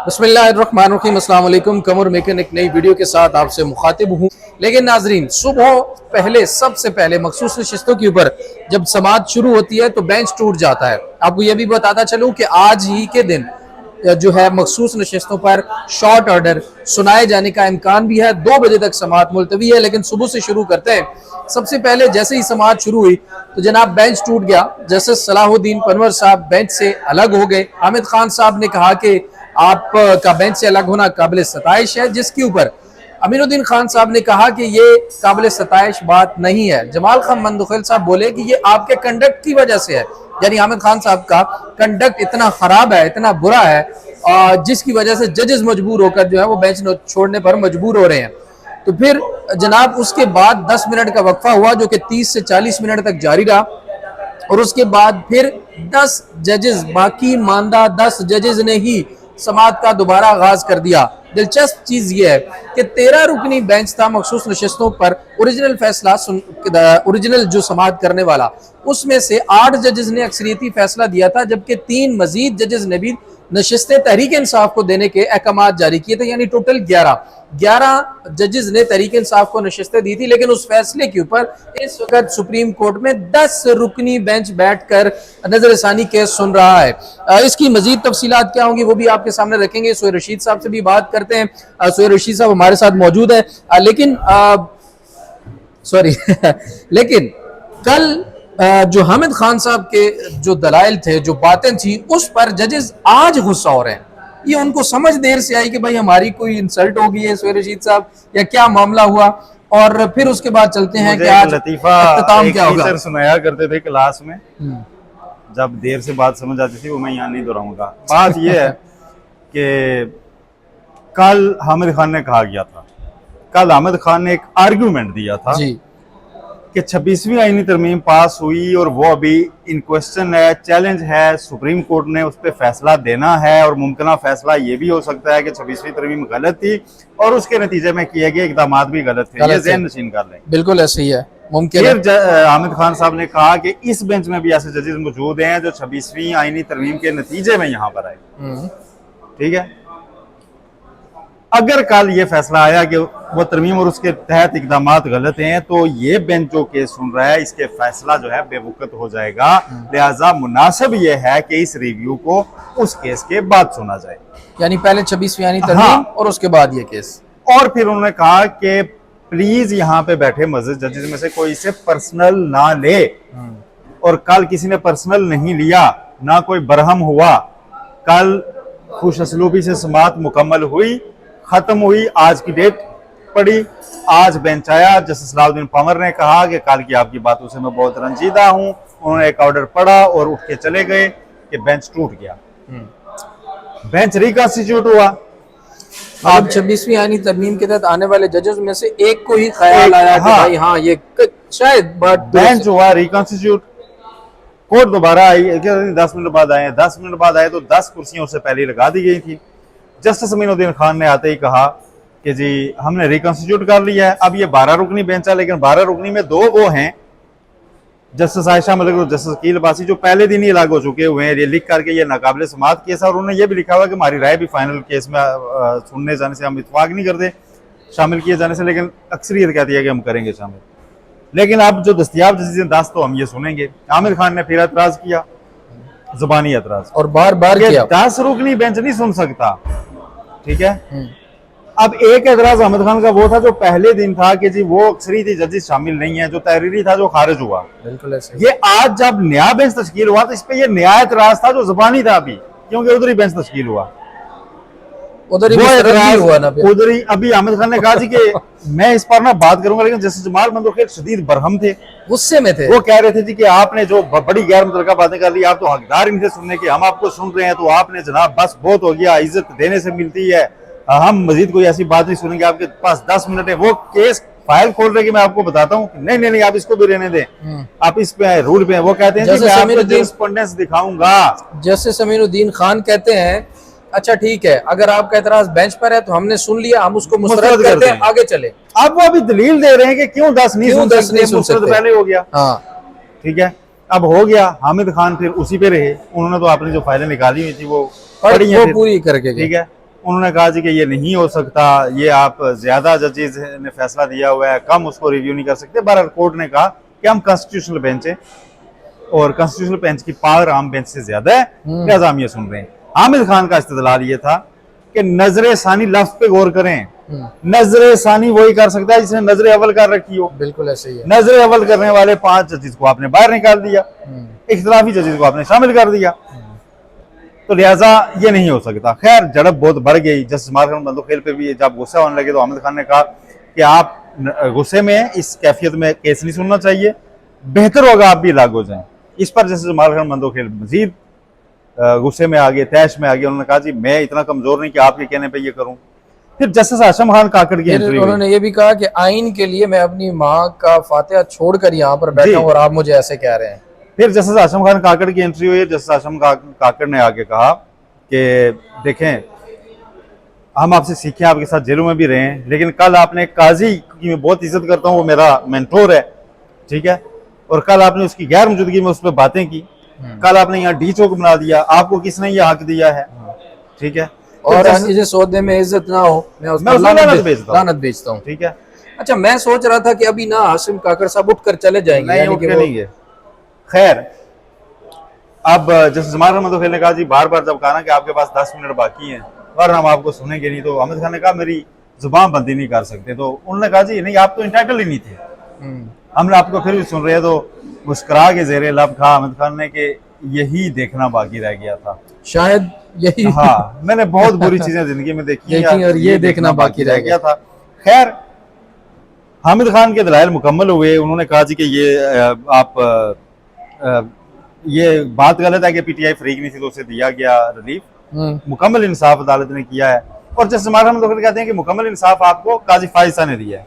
बिस्मिल्लाहिर्रहमानिर्रहीम, अस्सलाम वालेकुम। कमर मेकन एक नई वीडियो के साथ आपसे मुखातिब हूँ। लेकिन नाजरीन, सुबह पहले सबसे पहले मखसूस नशिस्तों के ऊपर जब समाअत शुरू होती है तो बेंच टूट जाता है। आपको यह भी बताता चलूँ कि आज ही के दिन जो है मखसूस नशिस्तों पर शॉर्ट ऑर्डर सुनाए जाने का इम्कान भी है। 2 बजे तक समाअत मुलतवी है, लेकिन सुबह से शुरू करते हैं। सबसे पहले जैसे ही समाअत शुरू हुई तो जनाब बेंच टूट गया। जस्टिस सलाहुद्दीन पनवर साहब बेंच से अलग हो गए। हामिद खान साहब ने कहा कि आप का बेंच से अलग होना काबिल सताइश है, जिसके ऊपर अमीनुद्दीन खान साहब ने कहा कि ये काबिल सताइश बात नहीं है। जमाल खान मंदुखैल साहब बोले कि ये आपके कंडक्ट की वजह से है, यानी हामिद खान साहब का कंडक्ट इतना खराब है, इतना बुरा है, जिसकी वजह से जजेस मजबूर होकर जो है वो बेंच छोड़ने पर मजबूर हो रहे हैं। तो फिर जनाब उसके बाद 10 मिनट का वक्फा हुआ जो कि 30 से 40 मिनट तक जारी रहा, और उसके बाद फिर 10 जजेस, बाकी मानदा 10 जजेस ने ही समाअत का दोबारा आगाज कर दिया। दिलचस्प चीज यह है कि 13 रुकनी बेंच था मखसूस नशिस्तों पर। ओरिजिनल फैसला ओरिजिनल जो समाअत करने वाला, उसमें से 8 जजेस ने अक्सरियती फैसला दिया था, जबकि 3 मजीद जजेस ने भी नशिस्तें तहरीक इंसाफ को देने के अहकाम जारी किए थे। यानी टोटल 11 जजेस ने तहरीक इंसाफ को नशिस्तें दी थी। लेकिन उस फैसले के ऊपर इस वक्त सुप्रीम कोर्ट में 10 रुकनी बेंच बैठकर नजरसानी केस सुन रहा है। इसकी मजीद तफसीलात क्या होंगी वो भी आपके सामने रखेंगे। सोहेल रशीद साहब से भी बात करते हैं। सोहेल रशीद साहब हमारे साथ मौजूद है, लेकिन लेकिन कल जो हामिद खान साहब के जो दलाइल थे, जो बातें थी, उस पर जजेस आज गुस्सा हो रहे हैं। ये उनको समझ देर से आई कि भाई हमारी कोई इंसल्ट हो गई है सोहेल रशीद साहब, या क्या मामला हुआ। और फिर उसके बाद चलते हैं कि आज लतीफा क्या होगा। सुनाया करते थे क्लास में, जब देर से बात समझ आती थी, वो मैं यहाँ नहीं दोहराऊंगा। बात ये है कि कल हामिद खान ने कहा गया था, कल हामिद खान ने एक आर्गुमेंट दिया था जी कि 26वीं आईनी तरमीम पास हुई और वो अभी इन क्वेश्चन है, चैलेंज है, सुप्रीम कोर्ट ने उस पर फैसला देना है। और मुमकिन फैसला ये भी हो सकता है कि 26वीं तरमीम गलत थी और उसके नतीजे में किए गए इकदाम भी गलत थे। ये ज़हन नशीन कर लें, बिल्कुल ऐसे ही है, मुमकिन है। फिर हामिद खान साहब ने कहा कि इस बेंच में भी ऐसे जजेस मौजूद हैं जो 26वीं आईनी तरमीम के नतीजे में यहाँ पर आए। ठीक है, अगर कल ये फैसला आया कि वो तरमीम और उसके तहत इकदाम गलत हैं, तो ये बेंच जो केस सुन रहा है, इसके फैसला जो है बेवकूफ हो जाएगा। लिहाजा मुनासिब ये है कि इस रिव्यू को उस केस के बाद सुना जाए, यानी पहले 26वीं यानी तरमीम और उसके बाद ये केस। और फिर उन्होंने कहा कि प्लीज यहाँ पे बैठे मस्जिद जजेस में से कोई इसे पर्सनल ना ले। और कल किसी ने पर्सनल नहीं लिया, ना कोई बरहम हुआ। कल खुश असलूबी से समाअत मुकम्मल हुई, खत्म हुई, आज की डेट पड़ी, आज बेंच आया। जस्टिस सलाहुद्दीन पनवर ने कहा कि कल की आपकी बातों से मैं बहुत रंजीदा हूं। उन्होंने एक ऑर्डर पढ़ा और उठ के चले गए कि बेंच टूट गया, बेंच रिकॉन्स्टिट्यूट हुआ। अब 26वीं आईनी तरमीम के तहत आने वाले जजेस में से एक को ही ख्याल आया कि भाई हाँ ये शायद बेंच हुआ रिकॉन्स्टिट्यूट। कोर्ट दोबारा आई, 10 मिनट बाद आए, 10 मिनट बाद आए तो 10 कुर्सियां उससे पहले लगा दी गई थी। जस्टिस अमीनुद्दीन खान ने आते ही कहा कि जी हमने रिकॉन्स्टिट्यूट कर लिया है। अब ये 12 रुकनी बेंच है, लेकिन 12 रुकनी में 2 वो हैं, जस्टिस आयशा मलिक और जस्टिस अकील अब्बासी, जो पहले दिन ही अलग हो चुके हुए हैं। ये लिख करके ये नाकाबिल समाअत केस है, और उन्होंने ये भी लिखा हुआ कि हमारी राय भी फाइनल केस में सुनने जाने से हम इत्तफाक नहीं करते, शामिल किए जाने से, लेकिन अक्सरियत कहती है कि हम करेंगे शामिल। लेकिन अब जो दस्तियाब जजेस 10 तो हम ये सुनेंगे। आमिर खान ने फिर एतराज किया, जुबानी एतराज, और बार बार किया 10 रुकनी बेंच नहीं सुन सकता। ठीक है, अब एक एतराज अहमद खान का वो था जो पहले दिन था कि जी वो अक्सरी जजेस शामिल नहीं है, जो तहरीरी था जो खारिज हुआ। बिल्कुल ऐसे। ये आज जब नया बेंच तश्कील हुआ तो इस पे ये नया एतराज था जो जुबानी था अभी, क्योंकि उधर ही बेंच तश्कील हुआ, उधर ही हुआ ना, उधर ही। अभी अहमद खान ने कहा जी कि मैं इस पर ना बात करूंगा, लेकिन जस्टिस जमाल मंदुखैल शदीद बरहम थे, गुस्से में थे। वो कह रहे थे जी कि आपने जो बड़ी गैर मुतल्लका बातें कर ली, आप तो हकदार ही नहीं थे सुनने के, हम आपको सुन रहे हैं तो आपने जनाब बस बहुत हो गया, इज्जत देने से मिलती है, हम मजीद कोई ऐसी बात नहीं सुनेंगे, आपके पास 10 मिनट है। वो केस फाइल खोल रहे कि मैं आपको बताता हूँ, नहीं नहीं नहीं आप इसको भी रहने दें, आप इस पे रूल पे। वो कहते हैं मैं आपको जरिस्पोंडेंस दिखाऊंगा। जस्टिस अमीनुद्दीन खान कहते हैं अच्छा ठीक है, अगर आपका एतराज बेंच पर है तो हमने सुन लिया, हम उसको मुस्तरद करते हैं, आगे चले। अब वो अभी दलील दे रहे हैं कि क्यों 10 नहीं सुन सकते, पहले हो गया। हाँ ठीक है, अब हो गया। हामिद खान फिर उसी पे रहे, उन्होंने तो अपनी जो फाइलें निकाली हुई थी वो पढ़ी हैं, पूरी करके। ठीक है, उन्होंने कहा जी कि ये नहीं हो सकता, ये आप ज्यादा जजेस ने फैसला दिया हुआ है, कम उसको रिव्यू नहीं कर सकते। बहरहाल कोर्ट ने कहा कि हम कॉन्स्टिट्यूशनल बेंच है और कॉन्स्टिट्यूशनल बेंच की पावर आम बेंच से ज्यादा है, लिहाजा हम ये सुन रहे हैं। हामिद खान का इस्तेदलाल ये था कि नजर सानी लफ्ज पे गौर करें। नजर सानी वही कर सकता है जिसने नजर अव्वल कर रखी हो। बिल्कुल ऐसे ही है। नजर अव्वल करने वाले 5 जजेस को आपने बाहर निकाल दिया, इख्तिलाफी जजेस को आपने शामिल कर दिया, तो लिहाजा ये नहीं हो सकता। खैर झड़प बहुत बढ़ गई। जस्टिस मार्कन बंदोखेल पे भी जब गुस्सा होने लगे तो हामिद खान ने कहा कि आप गुस्से में इस कैफियत में केस नहीं सुनना चाहिए, बेहतर होगा आप भी लागू हो जाएं। इस पर जस्टिस मार्कन बंदोखेल मजीद गुस्से में आ गए, तैश में आ गए। उन्होंने कहा जी मैं इतना कमजोर नहीं कि आपके कहने पर ये करूं। फिर जस्टिस आशम खान काकड़ की एंट्री हुई। उन्होंने ये भी कहा कि आइन के लिए मैं अपनी माँ का फातिहा छोड़कर यहाँ पर बैठा हूँ और आप मुझे ऐसे कह रहे हैं। फिर जस्टिस आशम खान काकड़ की एंट्री हुई। जस्टिस आशम काकड़ ने आगे कहा कि देखें हम आपसे सीखे, आपके साथ जेलों में भी रहे हैं, लेकिन कल आपने काजी की मैं बहुत इज्जत करता हूँ, वो मेरा मेंटोर है, ठीक है, और कल आपने उसकी गैर मौजूदगी में उस पर बातें की। कल आपने यहाँ डी चौक बना दिया, आपको किसने ये हक दिया है, ठीक है, और मुझे सौदे में इज्जत ना हो मैं उसको लानत भेजता हूँ, ठीक है। अच्छा मैं सोच रहा था कि अभी ना हाशिम काकड़ साहब उठकर चले जाएंगे, नहीं उठ के नहीं है। खैर अब जस्टिस मार्कन बंदोखेल ने कहा जी बार बार जब कहा ना कि आपके पास 10 मिनट बाकी हैं और हम आपको सुनेंगे नहीं, तो हामिद खान ने कहा मेरी जुबान बंदी नहीं कर सकते। तो उन्होंने कहा जी नहीं आप तो इंटाइटल ही नहीं थे, हमने आपको फिर भी सुन रहे हैं। तो मुस्कुरा के जेरे लब कहा हामिद खान ने कि यही देखना बाकी रह गया था, शायद यही। हाँ मैंने बहुत बुरी चीजें जिंदगी में देखी और ये देखना बाकी रह गया था। खैर हामिद खान के दलाइल मुकम्मल हुए। उन्होंने कहा जी कि ये बात गलत है कि पीटीआई फरीक नहीं थी तो उसे दिया गया रिलीफ, मुकम्मल इंसाफ अदालत ने किया है। और जस्टिस मार्कन बंदोखेल कहते हैं कि मुकम्मल इंसाफ आपको काजी फाइज साहब ने दिया है।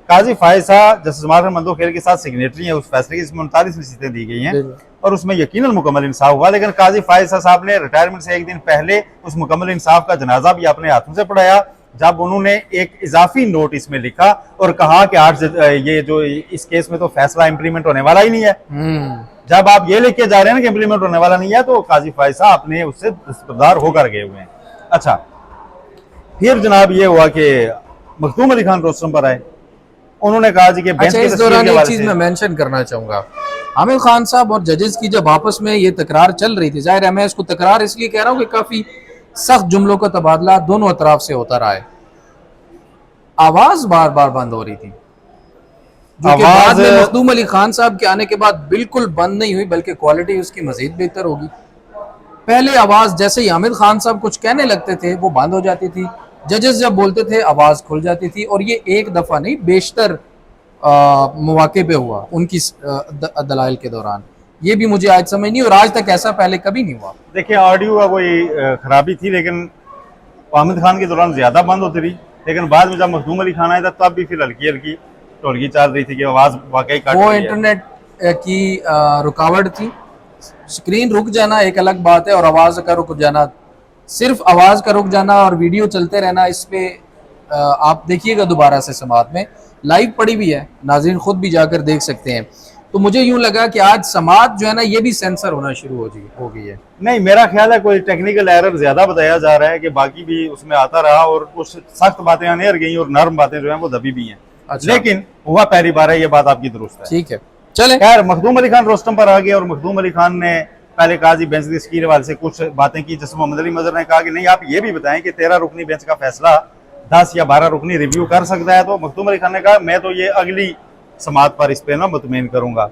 काजी फाइज साहब जस्टिस मार्कन बंदोखेल के साथ सिग्नेटरी है उस फैसले की, जिसमें 39 नसीहतें दी गई हैं और उसमें यकीनन मुकम्मल इंसाफ हुआ। लेकिन काजी फाइज साहब ने रिटायरमेंट से एक दिन पहले उस मुकम्मल इंसाफ का जनाजा भी अपने हाथों से पढ़ाया, जब उन्होंने एक इजाफी नोट इसमें लिखा और कहा कि ये जो इस केस में तो फैसला इंप्लीमेंट होने वाला ही नहीं है। जब आप ये लिख के जा रहे हैं ना कि इंप्लीमेंट होने वाला नहीं है, तो काजी फाइज साहब अपने उससे दस्तबरदार होकर गए हुए हैं। अच्छा फिर जनाब ये हुआ कि मखदूम अली खान रोस्टम पर आए। उन्होंने कहा जी कि अच्छा इस दौरान एक चीज मैं मेंशन करना चाहूंगा, हामिद खान साहब और जजेस की जब आपस में ये तकरार चल रही थी, जाहिर है मैं इसको तकरार इसलिए कह रहा हूँ कि काफी सख्त जुमलों का तबादला दोनों अतराफ से होता रहा है, आवाज बार बार बंद हो रही थी, जो कि बाद में मखदूम अली खान साहब के आने के बाद बिल्कुल बंद नहीं हुई, बल्कि क्वालिटी उसकी मजीद बेहतर होगी। पहले आवाज जैसे ही हामिद खान साहब कुछ कहने लगते थे वो बंद हो जाती थी, जजेस जब बोलते थे आवाज खुल जाती थी, और ये एक दफा नहीं बेशतर मौके पे हुआ उनकी दलाइल के दौरान। ये भी मुझे आज समझ नहीं, और आज तक ऐसा पहले कभी नहीं हुआ। देखिए ऑडियो का कोई खराबी थी, लेकिन हामिद खान के दौरान ज्यादा बंद होती रही, लेकिन बाद में जब मखदूम अली खान आया था तब भी फिर हल्की हल्की ढोलकी चल रही थी कि आवाज वाकई कट वो इंटरनेट की रुकावट थी। स्क्रीन रुक जाना एक अलग बात है और आवाज का रुक जाना, सिर्फ आवाज का रुक जाना और वीडियो चलते रहना, इस पे आप देखिएगा दोबारा से समात में लाइव पड़ी भी है, नाज़रीन खुद भी जाकर देख सकते हैं। तो मुझे यूं लगा कि आज समात जो है ना ये भी सेंसर होना शुरू हो गई है। नहीं मेरा ख्याल है कोई टेक्निकल एरर ज्यादा बताया जा रहा है कि बाकी भी उसमें आता रहा और कुछ सख्त बातें अनेर गई और नर्म बातें जो है वो दबी भी हैं। अच्छा। लेकिन हुआ पहली बार है, ये बात आपकी दुरुस्त है। ठीक है चले। खैर मखदूम अली खान रोस्टम पर आ गए और मखदूम अली खान ने पहले कहा जी बेंच की हवाले से कुछ बातें की। जैसे मोहम्मद अली मजहर ने कहा कि नहीं आप ये भी बताएं कि 13 रुकनी बेंच का फैसला 10 या 12 रुकनी रिव्यू कर सकता है। तो मखदूम अली खान ने कहा मैं तो ये अगली समात पर इस पे ना मुतमईन करूंगा।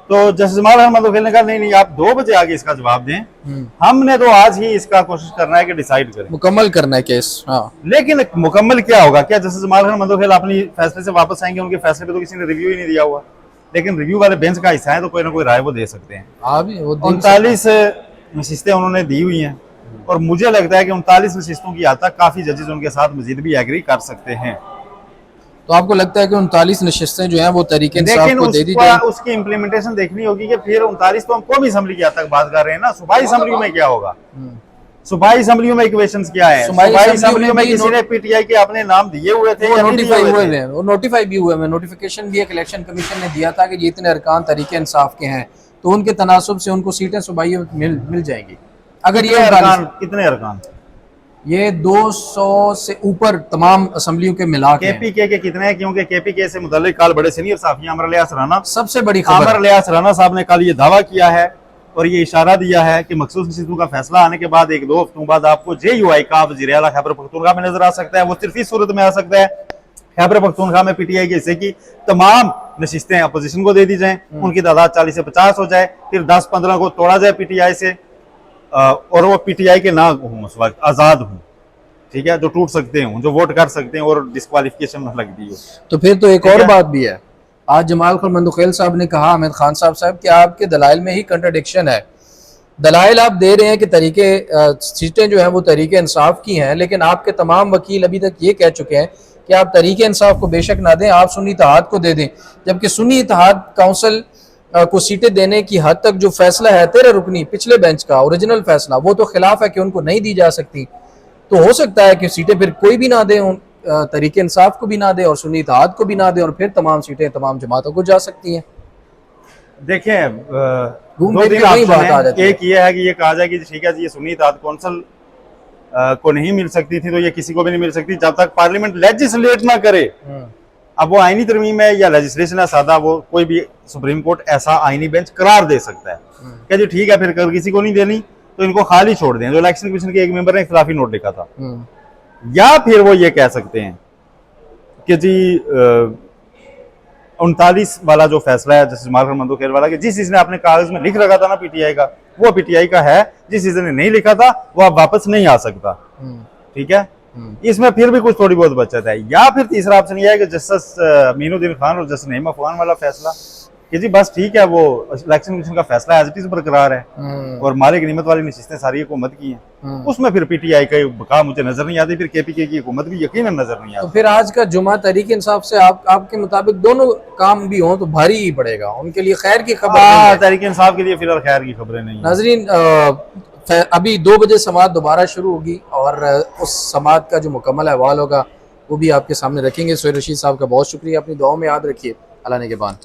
तो जस्टिस मार्कन बंदोखेल ने कहा नहीं आप 2 बजे आगे इसका जवाब दें, हमने तो आज ही इसका कोशिश करना है कि डिसाइड करें, मुकम्मल करना है केस। हाँ। लेकिन मुकम्मल क्या होगा? क्या जस्टिस मार्कन बंदोखेल अपनी फैसले से वापस आएंगे? उनके फैसले पे तो किसी ने रिव्यू ही नहीं दिया हुआ, लेकिन रिव्यू वाले बेंच का हिस्सा है तो कोई ना कोई राय वो दे सकते हैं। 39 नशिस्तें उन्होंने दी हुई हैं और मुझे लगता है कि 39 नशिस्तों की हद तक काफी जजेस उनके साथ मजीद भी एग्री कर सकते हैं। तो आपको लगता है कि 39 नशिस्तें जो हैं वो तरीके इंसाफ को दे दी जाए? उसकी इम्प्लीमेंटेशन देखनी होगी कि फिर 39 तो हम कौमी असेंबली की हद तक बात कर रहे हैं ना, सूबाई असेंबली में क्या होगा? सूबाई असेंबली में इक्वेशंस क्या है? सूबाई असेंबली में किसी ने पीटीआई के अपने नाम दिए हुए थे, वो नोटिफाई हुए हैं, वो नोटिफाई भी हुए हैं, नोटिफिकेशन भी एक इलेक्शन कमीशन ने दिया था कि ये इतने अरकान तरीके इंसाफ के हैं, तो उनके तनासुब से उनको सीटें सूबाई मिल जाएंगी। अगर ये अरकान, कितने अरकान? ये 200 से ऊपर तमाम असम्बलियों के मिला के हैं। KPK के कितने हैं, क्योंकि KPK से मुतल्लिक कल बड़े सीनियर साफी आमर लियास राना, सबसे बड़ी खबर आमर लियास राना साहब ने कल ये दावा किया है और ये इशारा दिया है कि मखसूस नशिस्तों का फैसला आने के बाद 1-2 हफ्तों बाद आपको JUI का वज़ीर आला खैबर पख्तूनख्वा में नजर आ सकता है। वो सिर्फ इस सूरत में आ सकता है खैबर पख्तूनख्वा में PTI के हिस्से की तमाम नशिस्तें अपोजिशन को दे दी जाएं, उनकी तादाद 40 से 50 हो जाए, फिर 10-15 को तोड़ा जाए PTI से और वो PTI के ना हूँ उस वक्त आज़ाद हूँ, ठीक है, जो टूट सकते हैं, जो वोट कर सकते हैं और डिस्क्वालिफिकेशन में लगती हो। तो फिर तो एक और बात भी है, आज जमाल खल मंदुखेल साहब ने कहा अहमद खान साहब कि आपके दलाइल में ही कंट्रडिक्शन है। दलाइल आप दे रहे हैं कि तरीके सीटें जो हैं वो तरीके इंसाफ की हैं, लेकिन आपके तमाम वकील अभी तक ये कह चुके हैं कि आप तरीके इंसाफ को बेशक ना दें, आप सुन्नी इत्तेहाद को दे दें, जबकि सुन्नी इत्तेहाद काउंसिल को सीटें देने की हद तक जो फैसला है 13 रुकनी पिछले बेंच का ओरिजिनल फैसला, वो तो खिलाफ है कि उनको नहीं दी जा सकती। तो हो सकता है कि सीटें फिर कोई भी ना दे, तरीके इंसाफ को भी ना दे और सुन्नी इत्तेहाद को भी ना दे, और फिर तमाम सीटें तमाम जमातों को जा सकती हैं। देखिए घूम फिर के वही बात आ जाती है। एक ये है कि ये कहा जाए कि ठीक है जी ये सुन्नी इत्तेहाद कौंसिल को नहीं मिल सकती थी, तो ये किसी को भी नहीं मिल सकती जब तक पार्लियामेंट लेजिस्लेट ना करे। अब वो आईनी तरमीम है या लेजिस्लेशन है सादा, वो कोई भी सुप्रीम कोर्ट ऐसा आईनी बेंच करार दे सकता है क्या जी ठीक है, फिर कर किसी को नहीं देनी तो इनको खाली छोड़ दें। जो इलेक्शन कमीशन के एक मेंबर ने इख्तिलाफी नोट लिखा था, या फिर वो ये कह सकते हैं कि जी 39 वाला जो फैसला है जस्टिस जमाल खल मंदुखेल वाला, कि जिस चीज ने आपने कागज में लिख रखा था ना PTI का, वो PTI का है, जिस चीज ने नहीं लिखा था वो अब वापस नहीं आ सकता, ठीक है। इसमें फिर भी कुछ थोड़ी बहुत बचत है। या फिर तीसरा ऑप्शन ये है कि जस्टिस मीनुद्दीन खान और जस्टिस नईम अफगान वाला फैसला कि जी बस ठीक है, वो इलेक्शन कमीशन का फैसला एज इट इज बरकरार है और मालिक गनीमत वाली नशिस्तें सारी हुकूमत की हैं, उसमें फिर PTI का बका मुझे नजर नहीं आती, फिर KPK की हुकूमत भी यकीनन नजर नहीं आती। तो फिर आज का जुमा तरीके इंसाफ से आपके मुताबिक दोनों काम भी हों तो भारी ही पड़ेगा, उनके लिए खैर की खबर नहीं है। तरीके इंसाफ के लिए फिलहाल खैर की खबरें नहीं। नाजरीन अभी 2 बजे समाअत दोबारा शुरू होगी और उस समाअत का जो मुकम्मल अहवाल होगा वो भी आपके सामने रखेंगे। सोहेल रशीद साहब का बहुत शुक्रिया, अपनी दुआओं में याद रखिए। अल्लाह ने के बाद।